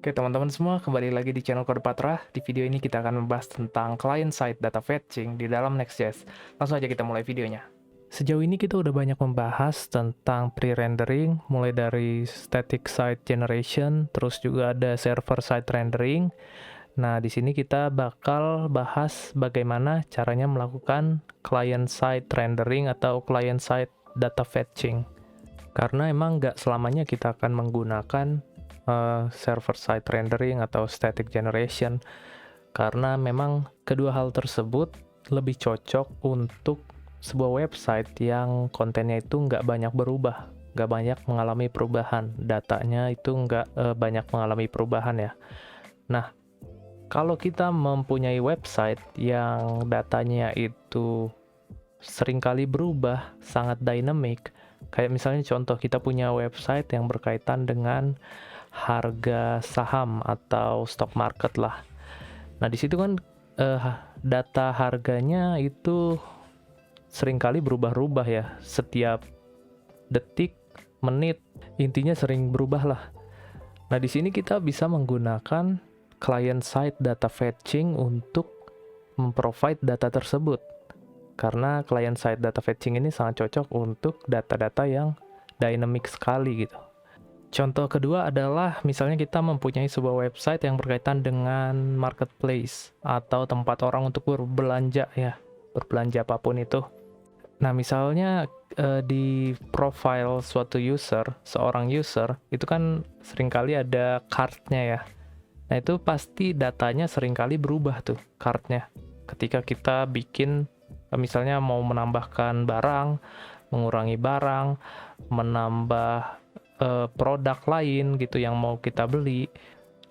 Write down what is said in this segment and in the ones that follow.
Oke teman-teman semua, kembali lagi di channel Kode Patra. Di video ini kita akan membahas tentang client-side data fetching di dalam Next.js. Langsung aja kita mulai videonya. Sejauh ini kita udah banyak membahas tentang pre-rendering, mulai dari static site generation, terus juga ada server side rendering. Nah, di sini kita bakal bahas bagaimana caranya melakukan client-side rendering atau client-side data fetching. Karena emang nggak selamanya kita akan menggunakan server side rendering atau static generation, karena memang kedua hal tersebut lebih cocok untuk sebuah website yang kontennya itu nggak banyak berubah, nggak banyak mengalami perubahan, datanya itu nggak banyak mengalami perubahan ya. Nah, kalau kita mempunyai website yang datanya itu seringkali berubah, sangat dynamic, kayak misalnya contoh kita punya website yang berkaitan dengan harga saham atau stock market lah. Nah, di situ kan data harganya itu seringkali berubah-ubah ya, setiap detik, menit, intinya sering berubah lah. Nah, di sini kita bisa menggunakan client-side data fetching untuk memprovide data tersebut. Karena client-side data fetching ini sangat cocok untuk data-data yang dynamic sekali gitu. Contoh kedua adalah misalnya kita mempunyai sebuah website yang berkaitan dengan marketplace atau tempat orang untuk berbelanja ya, berbelanja apapun itu. Nah, misalnya di profile suatu user, seorang user, itu kan seringkali ada cart-nya ya. Nah, itu pasti datanya seringkali berubah tuh, cart-nya. Ketika kita bikin, misalnya mau menambahkan barang, mengurangi barang, menambah produk lain gitu yang mau kita beli.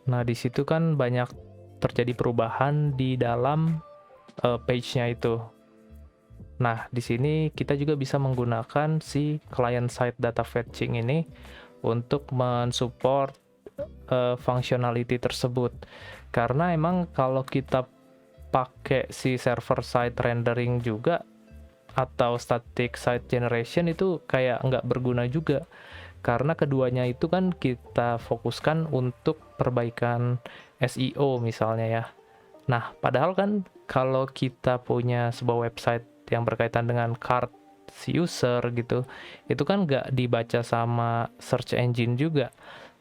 Nah, di situ kan banyak terjadi perubahan di dalam page-nya itu. Nah, di sini kita juga bisa menggunakan si client-side data fetching ini untuk mensupport functionality tersebut. Karena emang kalau kita pakai si server-side rendering juga atau static site generation itu kayak nggak berguna juga. Karena keduanya itu kan kita fokuskan untuk perbaikan SEO misalnya ya. Nah, padahal kan kalau kita punya sebuah website yang berkaitan dengan cart si user gitu, itu kan nggak dibaca sama search engine juga,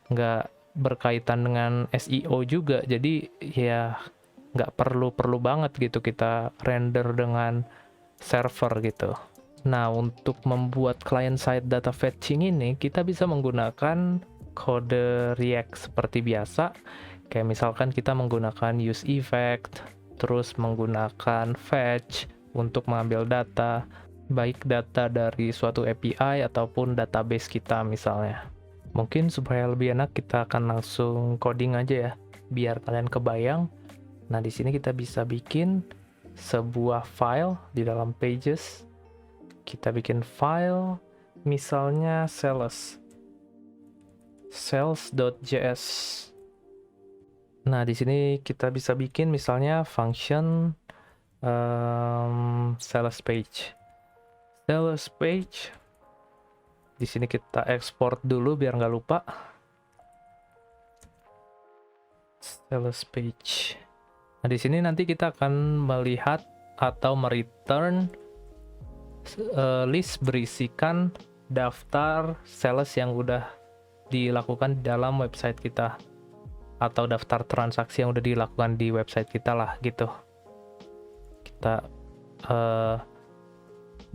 nggak berkaitan dengan SEO juga. Jadi ya nggak perlu banget gitu kita render dengan server gitu. Nah, untuk membuat client-side data fetching ini, kita bisa menggunakan kode React seperti biasa. Kayak misalkan kita menggunakan use effect, terus menggunakan fetch untuk mengambil data, baik data dari suatu API ataupun database kita misalnya. Mungkin supaya lebih enak kita akan langsung coding aja ya, biar kalian kebayang. Nah, di sini kita bisa bikin sebuah file di dalam pages. Kita bikin file misalnya sales.js. Nah, di sini kita bisa bikin misalnya function sales page. Sales page. Di sini kita export dulu biar nggak lupa. Sales page. Nah, di sini nanti kita akan melihat atau mereturn list berisikan daftar sales yang udah dilakukan di dalam website kita atau daftar transaksi yang udah dilakukan di website kita lah gitu. Kita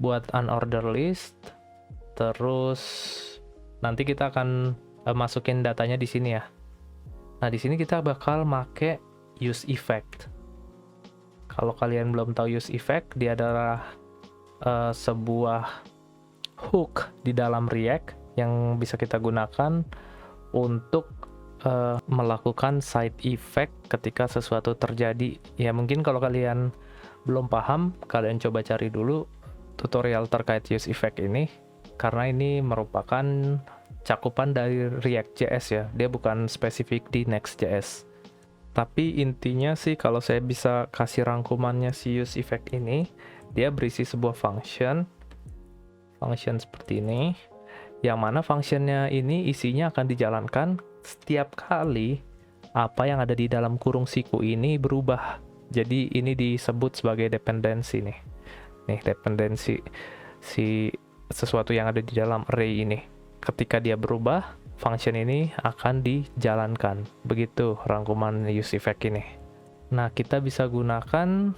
buat unorder list, terus nanti kita akan masukin datanya di sini ya. Nah, di sini kita bakal make use effect. Kalau kalian belum tahu use effect, dia adalah sebuah hook di dalam React yang bisa kita gunakan untuk melakukan side effect ketika sesuatu terjadi. Ya, mungkin kalau kalian belum paham, kalian coba cari dulu tutorial terkait use effect ini, karena ini merupakan cakupan dari React.js ya, dia bukan spesifik di Next.js. Tapi intinya sih kalau saya bisa kasih rangkumannya si use effect ini, dia berisi sebuah function seperti ini, yang mana functionnya ini isinya akan dijalankan setiap kali apa yang ada di dalam kurung siku ini berubah. Jadi ini disebut sebagai dependensi nih. Nih, dependensi si sesuatu yang ada di dalam array ini. Ketika dia berubah, function ini akan dijalankan. Begitu rangkuman use effect ini. Nah, kita bisa gunakan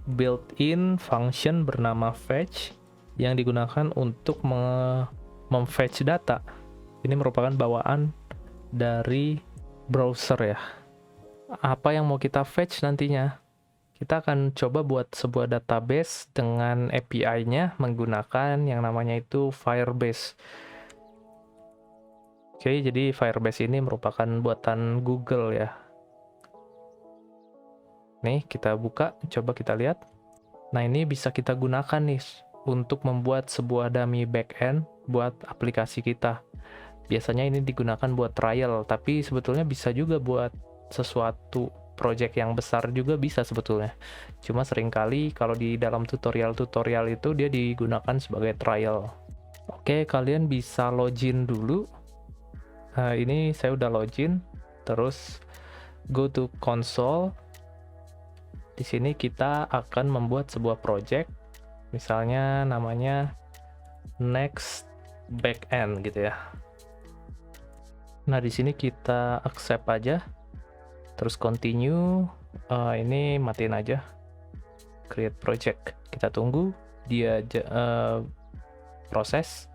built-in function bernama fetch yang digunakan untuk memfetch data. Ini merupakan bawaan dari browser ya. Apa yang mau kita fetch nantinya? Kita akan coba buat sebuah database dengan API-nya menggunakan yang namanya itu Firebase. Oke, jadi Firebase ini merupakan buatan Google ya. Nih, kita buka, coba kita lihat. Nah, ini bisa kita gunakan nih untuk membuat sebuah dummy backend buat aplikasi kita. Biasanya ini digunakan buat trial, tapi sebetulnya bisa juga buat sesuatu project yang besar juga bisa sebetulnya. Cuma seringkali kalau di dalam tutorial-tutorial itu dia digunakan sebagai trial. Oke, kalian bisa login dulu. Nah, ini saya udah login, terus go to console. Di sini kita akan membuat sebuah project, misalnya namanya next backend gitu ya. Nah, di sini kita accept aja, terus continue. Ini matiin aja, create project. Kita tunggu dia proses.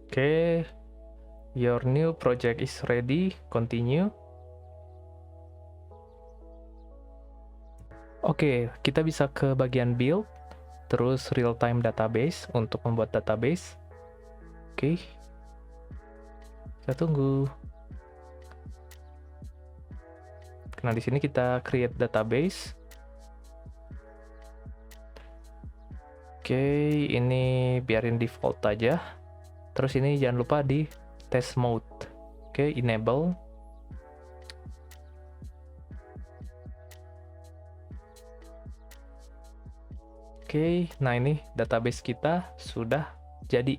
Oke. Your new project is ready. Continue. Oke, kita bisa ke bagian build, terus real-time database untuk membuat database. Oke. Kita tunggu. Nah, di sini kita create database. Oke, ini biarin default aja. Terus ini jangan lupa di test mode. Oke, enable. Oke, nah ini database kita sudah jadi.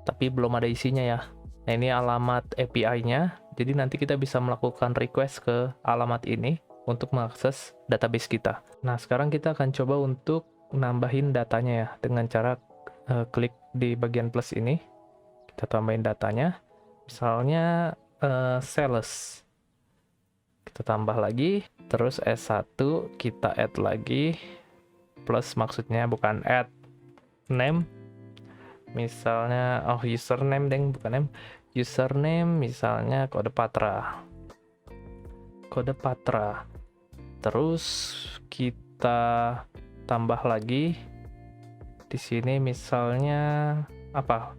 Tapi belum ada isinya ya. Nah, ini alamat API-nya. Jadi nanti kita bisa melakukan request ke alamat ini untuk mengakses database kita. Nah, sekarang kita akan coba untuk nambahin datanya ya dengan cara klik di bagian plus ini. Kita tambahin datanya, misalnya sales, kita tambah lagi, terus S1 kita add lagi, plus maksudnya bukan add name, misalnya username deng, bukan name, username misalnya kode patra, terus kita tambah lagi di sini misalnya apa,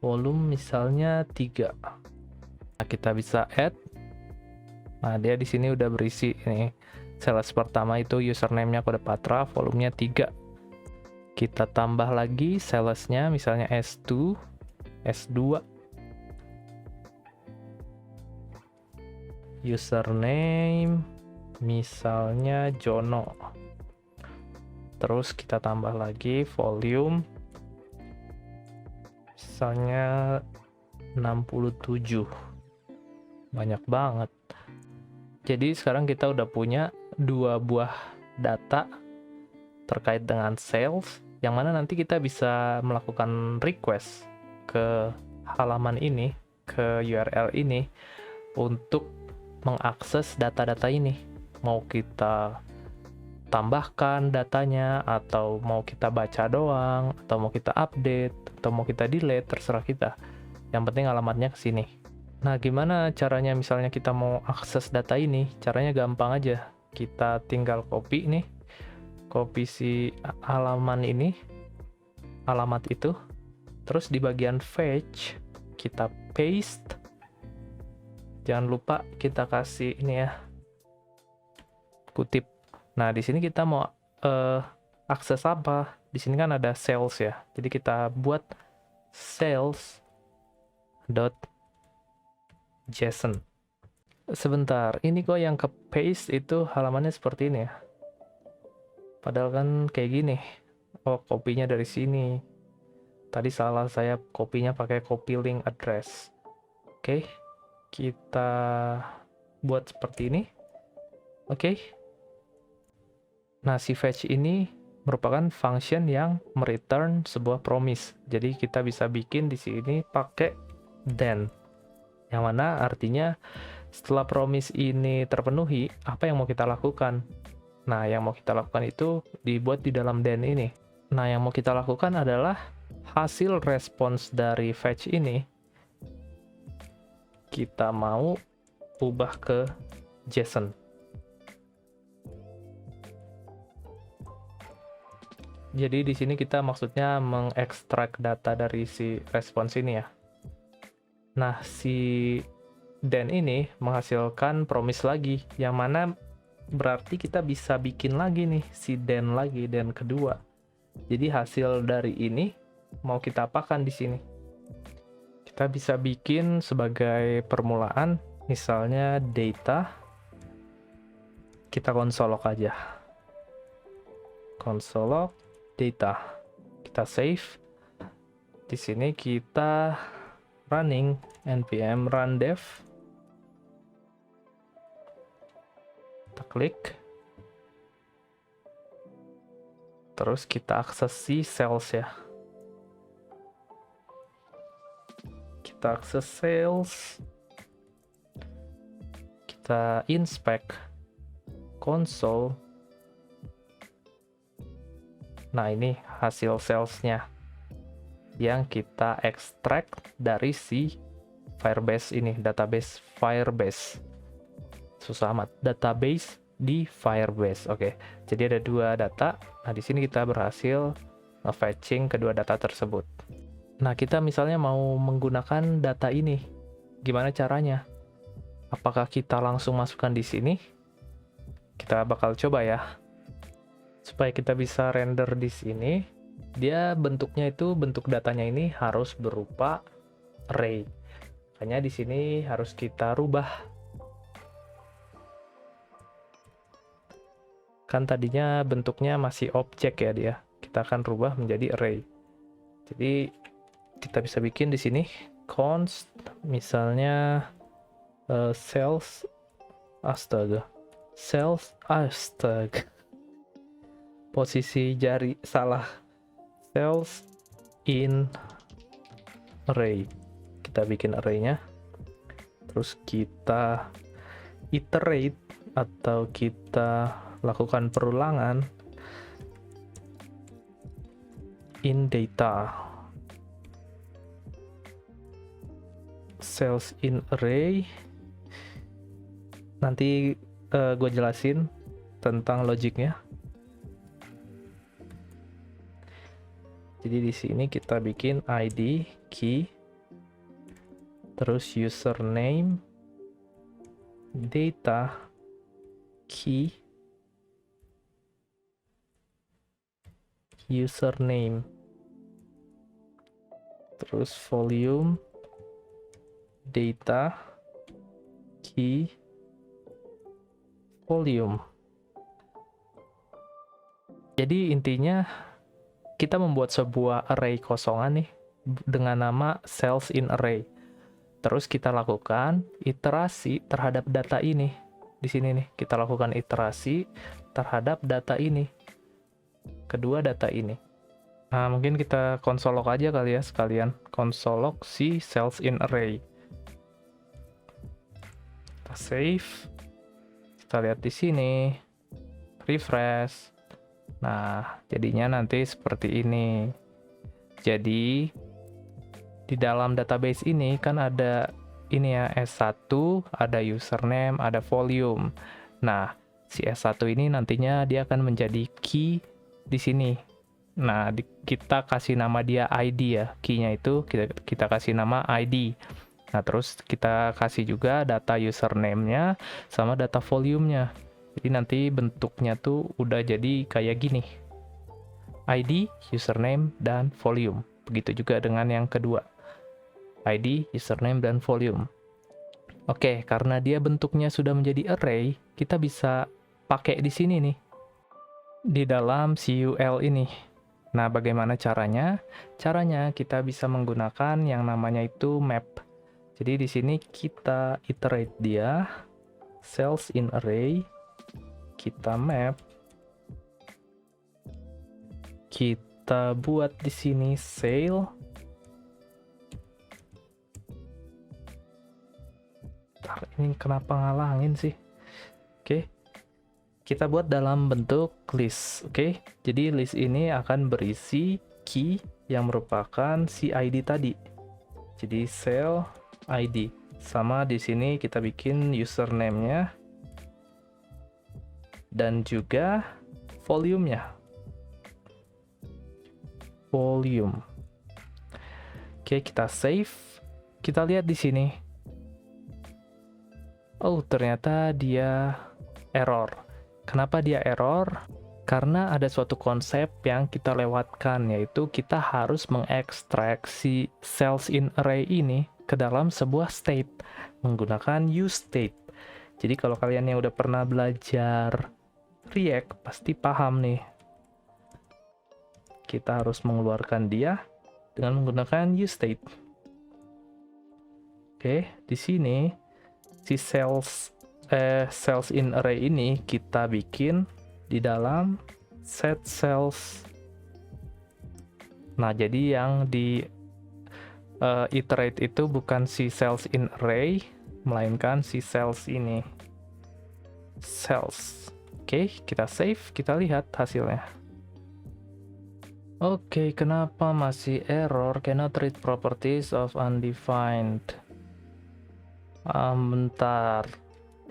volume misalnya 3. Nah, kita bisa add. Nah, dia di sini udah berisi ini. Sales pertama itu username-nya kode patra, volumenya 3. Kita tambah lagi salesnya misalnya S2, S2. Username misalnya Jono. Terus kita tambah lagi volume misalnya 67. Banyak banget. Jadi sekarang kita udah punya 2 buah data terkait dengan sales, yang mana nanti kita bisa melakukan request ke halaman ini, ke URL ini untuk mengakses data-data ini. Mau kita tambahkan datanya, atau mau kita baca doang, atau mau kita update, atau mau kita delete, terserah kita. Yang penting alamatnya ke sini. Nah, gimana caranya misalnya kita mau akses data ini? Caranya gampang aja. Kita tinggal copy nih. Copy si halaman ini, alamat itu. Terus di bagian fetch, kita paste. Jangan lupa kita kasih ini ya, kutip. Nah, di sini kita mau akses apa? Di sini kan ada sales ya. Jadi kita buat sales.json. Sebentar, ini kok yang ke paste itu halamannya seperti ini ya. Padahal kan kayak gini. Oh, kopinya dari sini. Tadi salah, saya kopinya pakai copy link address. Oke, kita buat seperti ini. Oke. Nah, si fetch ini merupakan function yang mereturn sebuah promise. Jadi kita bisa bikin di sini pakai then. Yang mana artinya setelah promise ini terpenuhi, apa yang mau kita lakukan? Nah, yang mau kita lakukan itu dibuat di dalam then ini. Nah, yang mau kita lakukan adalah hasil respons dari fetch ini kita mau ubah ke JSON. Jadi di sini kita maksudnya mengekstrak data dari si respons ini ya. Nah, si then ini menghasilkan promise lagi, yang mana berarti kita bisa bikin lagi nih si then lagi, then kedua. Jadi hasil dari ini mau kita apakan di sini? Kita bisa bikin sebagai permulaan, misalnya data. Kita konsolok aja. Konsolok data. Kita save. Di sini kita running npm run dev. Kita klik. Terus kita akses si sales ya. Kita akses sales. Kita inspect console. Nah, ini hasil salesnya yang kita ekstrak dari si Firebase ini, database Firebase. Susah amat, database di Firebase. Oke, jadi ada dua data. Nah, di sini kita berhasil nge-fetching kedua data tersebut. Nah, kita misalnya mau menggunakan data ini. Gimana caranya? Apakah kita langsung masukkan di sini? Kita bakal coba ya. Supaya kita bisa render di sini, dia bentuknya itu, bentuk datanya ini harus berupa array. Makanya di sini harus kita rubah. Kan tadinya bentuknya masih objek ya dia. Kita akan rubah menjadi array. Jadi kita bisa bikin di sini const misalnya cells astaga. Posisi jari salah. Cells in array. Kita bikin array-nya. Terus kita iterate atau kita lakukan perulangan in data. Cells in array. Nanti gue jelasin tentang logiknya. Jadi di sini kita bikin ID, key, terus username, data, key, username, terus volume, data, key, volume. Jadi intinya kita membuat sebuah array kosongan nih dengan nama cells in array. Terus kita lakukan iterasi terhadap data ini. Di sini nih, kita lakukan iterasi terhadap data ini. Kedua data ini. Nah, mungkin kita konsolok aja kali ya sekalian. Konsolok si cells in array. Kita save. Kita lihat di sini. Refresh. Nah, jadinya nanti seperti ini. Jadi, di dalam database ini kan ada ini ya, S1, ada username, ada volume. Nah, si S1 ini nantinya dia akan menjadi key di sini. Nah, kita kasih nama dia ID ya. Key-nya itu kita kasih nama ID. Nah, terus kita kasih juga data username-nya sama data volume-nya. Jadi nanti bentuknya tuh udah jadi kayak gini. ID, username, dan volume. Begitu juga dengan yang kedua. ID, username, dan volume. Oke, karena dia bentuknya sudah menjadi array, kita bisa pakai di sini nih. Di dalam CUL ini. Nah, bagaimana caranya? Caranya kita bisa menggunakan yang namanya itu map. Jadi di sini kita iterate dia, cells in array, kita map, kita buat di sini sale. Ini kenapa ngalangin sih? Oke. Kita buat dalam bentuk list. Oke. Jadi list ini akan berisi key yang merupakan si ID tadi. Jadi sale ID. Sama di sini kita bikin username-nya dan juga volume-nya. Volume. Oke, kita save. Kita lihat di sini. Oh, ternyata dia error. Kenapa dia error? Karena ada suatu konsep yang kita lewatkan, yaitu kita harus mengekstrak si cells in array ini ke dalam sebuah state menggunakan useState. Jadi kalau kalian yang udah pernah belajar React pasti paham nih. Kita harus mengeluarkan dia dengan menggunakan useState. Oke, di sini si cells in array ini kita bikin di dalam set cells. Nah, jadi yang di iterate itu bukan si cells in array, melainkan si cells ini. Cells. Oke, kita save, kita lihat hasilnya. Oke, kenapa masih error? Cannot read properties of undefined. Bentar.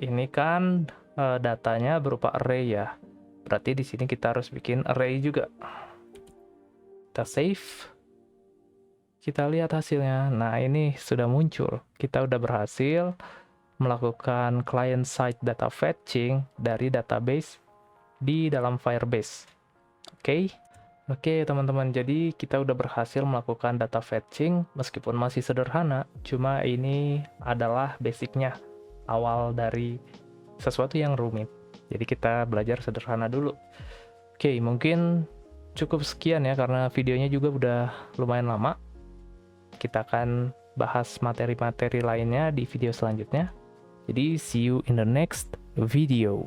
Ini kan datanya berupa array ya. Berarti di sini kita harus bikin array juga. Kita save. Kita lihat hasilnya. Nah, ini sudah muncul. Kita udah berhasil melakukan client-side data fetching dari database di dalam Firebase. Oke, teman-teman. Jadi kita udah berhasil melakukan data fetching meskipun masih sederhana. Cuma ini adalah basicnya. Awal dari sesuatu yang rumit. Jadi kita belajar sederhana dulu. Oke, mungkin cukup sekian ya karena videonya juga udah lumayan lama. Kita akan bahas materi-materi lainnya di video selanjutnya. Jadi see you in the next video.